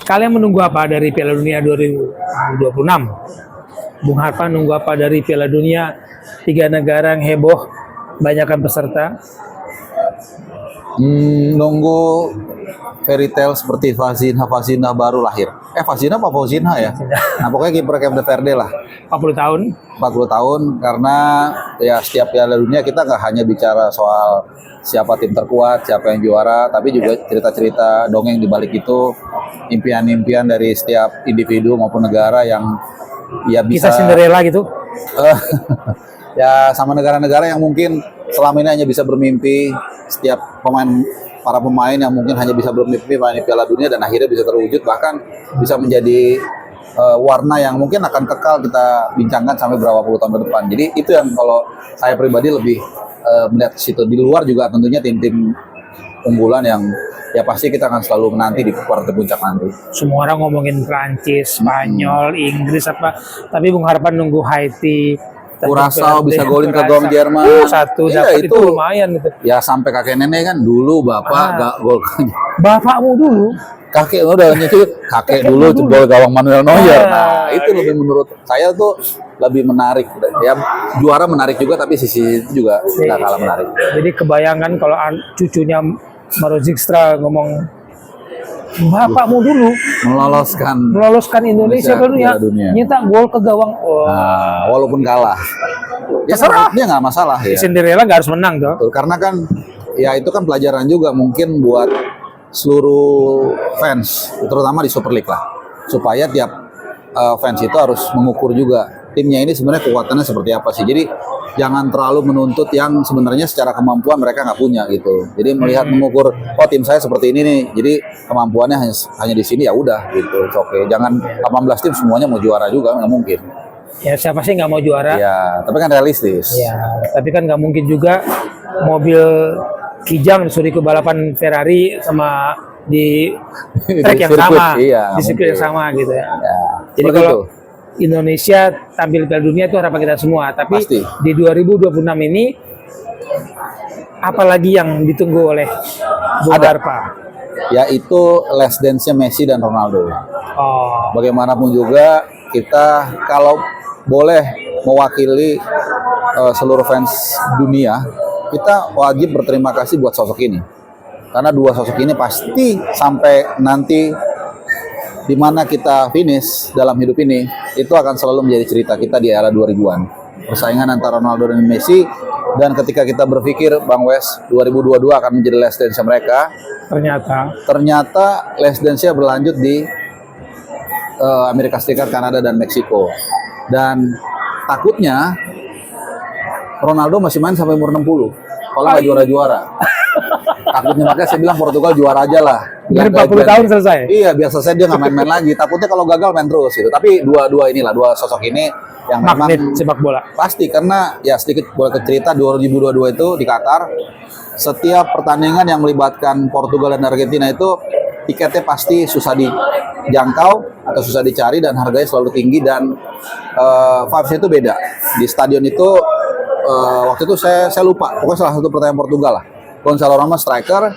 Kalian menunggu apa dari Piala Dunia 2026? Bung Harpa nunggu apa dari Piala Dunia? 3 negara yang heboh, banyakkan peserta. Nunggu fairy tale seperti Fazina baru lahir. Fazina apa Fauzinha ya? Nah pokoknya kiper Cape Verde lah. 40 tahun. 40 tahun karena ya setiap Piala Dunia kita nggak hanya bicara soal siapa tim terkuat, siapa yang juara, tapi juga cerita-cerita dongeng di balik itu, impian-impian dari setiap individu maupun negara yang ya bisa Kisah Cinderella gitu. ya sama negara-negara yang mungkin selama ini hanya bisa bermimpi, setiap para pemain yang mungkin hanya bisa bermimpi main di Piala Dunia dan akhirnya bisa terwujud, bahkan bisa menjadi warna yang mungkin akan kekal kita bincangkan sampai berapa puluh tahun ke depan. Jadi itu yang kalau saya pribadi lebih melihat situ. Di luar juga tentunya tim-tim unggulan yang ya pasti kita akan selalu menanti di partai puncak nanti. Semua orang ngomongin Prancis, Spanyol, Inggris apa, tapi Bung Harpan nunggu Haiti. Kurasau bisa golin ke gawang Jerman. Satu Iya, dapat itu lumayan itu. Ya sampai kakek nenek kan dulu bapak gak gol. Bapakmu dulu. Kakek udah nyicil, kakek dulu jebol gawang Manuel Neuer. Nah, itu lebih menurut saya tuh lebih menarik. Ya juara menarik juga, tapi sisi itu juga nggak kalah menarik. Jadi kebayangan kalau cucunya Marozikstra ngomong bapakmu dulu meloloskan Indonesia ke dunia, nyetak gol ke gawang. Nah, walaupun kalah, ya dia nggak masalah ya. Cinderella nggak harus menang tuh. Karena kan ya itu kan pelajaran juga mungkin buat seluruh fans, terutama di Super League lah, supaya tiap fans itu harus mengukur juga timnya ini sebenarnya kekuatannya seperti apa sih. Jadi jangan terlalu menuntut yang sebenarnya secara kemampuan mereka nggak punya gitu. Jadi melihat mengukur, oh tim saya seperti ini nih, jadi kemampuannya hanya di sini, ya udah gitu. Oke, jangan 18 tim semuanya mau juara juga, nggak mungkin. Ya siapa sih nggak mau juara? Ya, tapi kan realistis. Ya, tapi kan nggak mungkin juga mobil Kijang disuruh ke balapan Ferrari sama di track yang sama, di sirkuit yang sama gitu ya. Jadi kalau Indonesia tampil Piala Dunia itu harapan kita semua, tapi pasti. Di 2026 ini apalagi yang ditunggu oleh Bung Harpa? Yaitu last dance-nya Messi dan Ronaldo. Bagaimanapun juga kita kalau boleh mewakili seluruh fans dunia, kita wajib berterima kasih buat sosok ini. Karena dua sosok ini pasti sampai nanti di mana kita finish dalam hidup ini, itu akan selalu menjadi cerita kita di era 2000-an. Persaingan antara Ronaldo dan Messi, dan ketika kita berpikir Bang Wes 2022 akan menjadi last dance mereka, ternyata last dance-nya berlanjut di Amerika Serikat, Kanada, dan Meksiko. Dan takutnya Ronaldo masih main sampai umur 60 kalau nggak juara-juara. Takutnya, makanya saya bilang Portugal juara aja lah. Biar 40 tahun selesai. Iya, biar selesai dia nggak main-main lagi. Takutnya kalau gagal main terus gitu. Tapi dua sosok ini yang magnet memang sepak bola. Pasti, karena ya sedikit boleh cerita 2022 itu di Qatar, setiap pertandingan yang melibatkan Portugal dan Argentina itu tiketnya pasti susah dijangkau atau susah dicari dan harganya selalu tinggi, dan vibes-nya itu beda. Di stadion itu waktu itu saya lupa, pokoknya salah satu pertandingan Portugal lah. Gonzalo Ramos striker,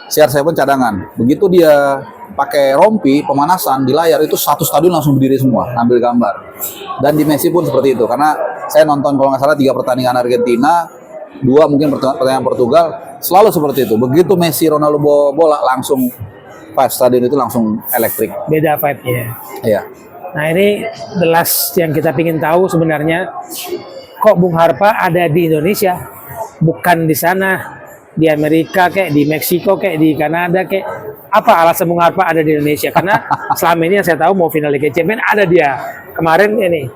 CR7 cadangan. Begitu dia pakai rompi pemanasan di layar itu satu stadion langsung berdiri semua ambil gambar. Dan di Messi pun seperti itu, karena saya nonton kalau nggak salah 3 pertandingan Argentina, 2 mungkin pertandingan Portugal, selalu seperti itu. Begitu Messi Ronaldo bola langsung pas stadion itu langsung elektrik. Beda vibe-nya. Iya. Nah ini the last yang kita ingin tahu sebenarnya, kok Bung Harpa ada di Indonesia, bukan di sana, di Amerika kayak di Meksiko kayak di Kanada kayak, apa alasan Bung Harpa ada di Indonesia? Karena selama ini yang saya tahu mau final Liga Champions ada dia. Kemarin ini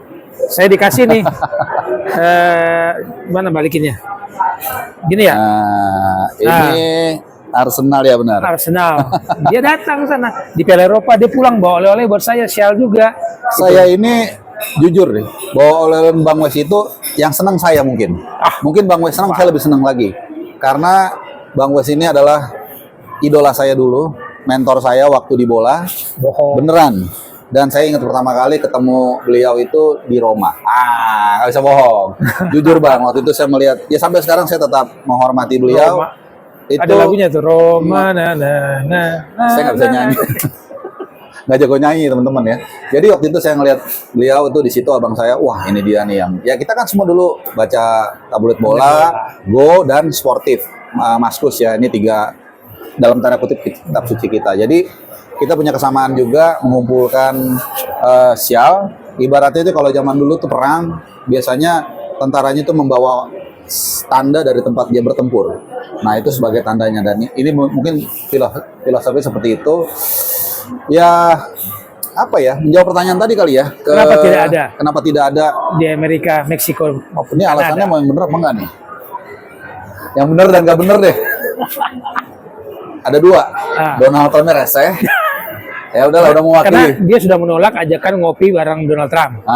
saya dikasih nih mana balikinnya? Gini ya. Ini Arsenal ya, benar. Arsenal. Dia datang sana di Piala Eropa, dia pulang bawa oleh-oleh buat saya, Shell juga. Saya ini jujur nih, bawa oleh-oleh Bang Wes itu yang senang saya mungkin. Mungkin Bang Wes senang, saya lebih senang lagi. Karena Bang Wes ini adalah idola saya dulu, mentor saya waktu di bola. Beneran. Dan saya ingat pertama kali ketemu beliau itu di Roma. Nggak bisa bohong. Jujur Bang, waktu itu saya melihat, ya sampai sekarang saya tetap menghormati beliau. Itu, ada lagunya tuh, Roma, saya nggak bisa nyanyi. nggak jago nyanyi teman-teman ya. Jadi waktu itu saya ngeliat beliau itu di situ, abang saya, wah ini dia nih yang ya kita kan semua dulu baca tabloid bola, Go dan sportif, Maskus ya, ini 3 dalam tanda kutip kitab suci kita. Jadi kita punya kesamaan juga mengumpulkan sial. Ibaratnya itu kalau zaman dulu tuh perang, biasanya tentaranya itu membawa tanda dari tempat dia bertempur. Nah itu sebagai tandanya, dan ini mungkin filosofi seperti itu. Ya apa ya, menjawab pertanyaan tadi kali ya. Kenapa tidak ada? Kenapa tidak ada Di Amerika, Meksiko maupun ini alasannya Kanada? mau yang bener apa enggak nih? Yang bener dan nggak bener deh. Ada 2. Donald Trumpnya rese. Ya udahlah, udah mau Karena wakili. dia sudah menolak ajakan ngopi bareng Donald Trump.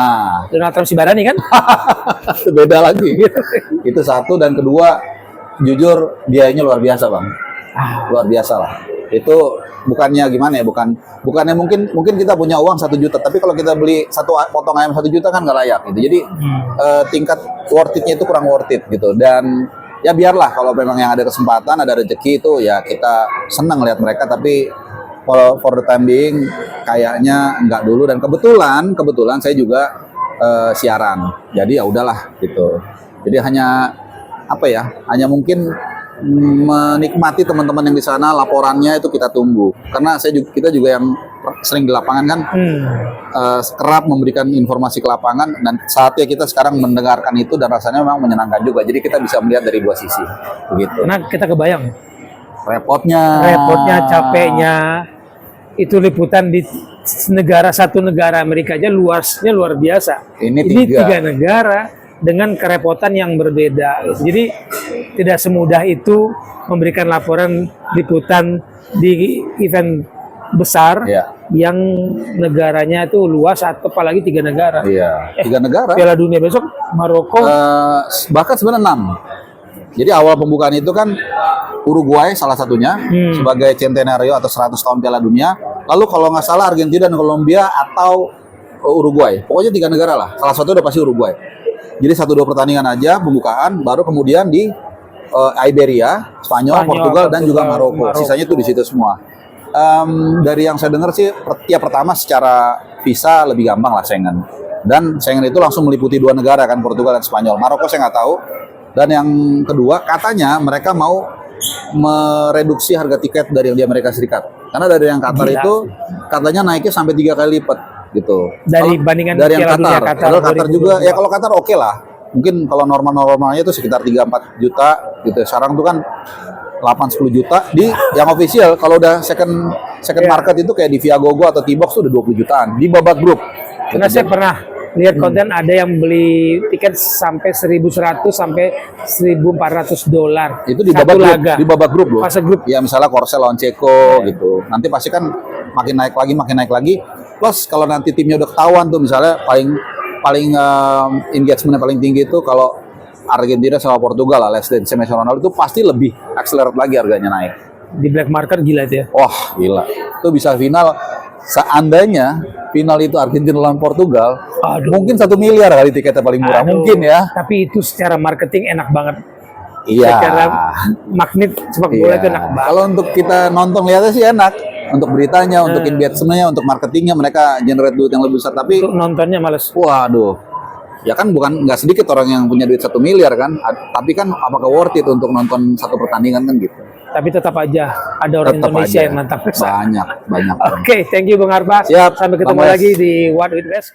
Donald Trump si Barani kan? Itu beda lagi. Itu satu, dan kedua, jujur biayanya luar biasa bang. Luar biasa lah. Itu bukannya gimana ya? Bukannya mungkin kita punya uang 1 juta, tapi kalau kita beli satu potong ayam 1 juta kan nggak layak gitu. Jadi tingkat worth it-nya itu kurang worth it gitu. Dan ya biarlah, kalau memang yang ada kesempatan, ada rezeki itu ya kita senang lihat mereka, tapi for the time being kayaknya nggak dulu. Dan kebetulan saya juga siaran, jadi ya udahlah gitu. Jadi hanya apa ya, hanya mungkin menikmati teman-teman yang di sana, laporannya itu kita tunggu, karena kita juga yang sering di lapangan kan, kerap memberikan informasi ke lapangan, dan saatnya kita sekarang mendengarkan itu, dan rasanya memang menyenangkan juga. Jadi kita bisa melihat dari 2 sisi begitu. Karena kita kebayang repotnya, capeknya, itu liputan di satu negara Amerika aja luasnya luar biasa. Ini 3 negara dengan kerepotan yang berbeda. Jadi tidak semudah itu memberikan laporan liputan di event besar yang negaranya itu luas, atau apalagi 3 negara. 3 negara. Piala Dunia besok Maroko, bahkan sebenarnya 6. Jadi awal pembukaan itu kan Uruguay salah satunya sebagai centenario atau 100 tahun Piala Dunia. Lalu kalau nggak salah Argentina dan Kolombia atau Uruguay. Pokoknya 3 negara lah. Salah satu udah pasti Uruguay. Jadi 1-2 pertandingan aja pembukaan, baru kemudian di Iberia, Spanyol, Portugal, dan juga Maroko. Sisanya itu di situ semua. Dari yang saya dengar sih, ya pertama secara visa lebih gampang lah Schengen. Dan Schengen itu langsung meliputi 2 negara kan, Portugal dan Spanyol. Maroko saya nggak tahu. Dan yang kedua, katanya mereka mau mereduksi harga tiket dari yang di Amerika Serikat. Karena dari yang Qatar itu katanya naiknya sampai 3 kali lipat gitu. Dari yang Qatar. Kalau Qatar juga, ya kalau Qatar oke lah. Mungkin kalau normalnya itu sekitar 3-4 juta gitu. Sekarang tuh kan 8-10 juta di yang official. Kalau udah second market itu kayak di Viagogo atau T-Box tuh udah 20 jutaan di babak grup. Karena saya pernah lihat konten ada yang beli tiket sampai 1.100 sampai 1.400 dolar. Itu di babak grup loh. Fase grup. Ya misalnya Korsel lawan Ceko gitu. Nanti pasti kan makin naik lagi. Plus kalau nanti timnya udah ketahuan tuh, misalnya paling engagementnya paling tinggi itu kalau Argentina sama Portugal lah, less than Messi Ronaldo, itu pasti lebih accelerate lagi harganya naik. Di black market gila itu ya. Wah gila. Itu bisa final, seandainya final itu Argentina lawan Portugal, mungkin 1 miliar kali tiketnya paling murah. Mungkin ya. Tapi itu secara marketing enak banget. Iya. Secara magnet sepak bola itu enak banget. Kalau untuk kita nonton lihatnya sih enak. Untuk beritanya, untuk engagementnya, untuk marketingnya mereka generate duit yang lebih besar. Tapi untuk nontonnya males. Waduh. Ya kan nggak sedikit orang yang punya duit 1 miliar kan. Tapi kan apakah worth it untuk nonton 1 pertandingan kan gitu. Tapi tetap aja ada orang Indonesia yang nantang. Banyak. Oke, thank you Bang Arba. Siap. Sampai ketemu lagi di What with West.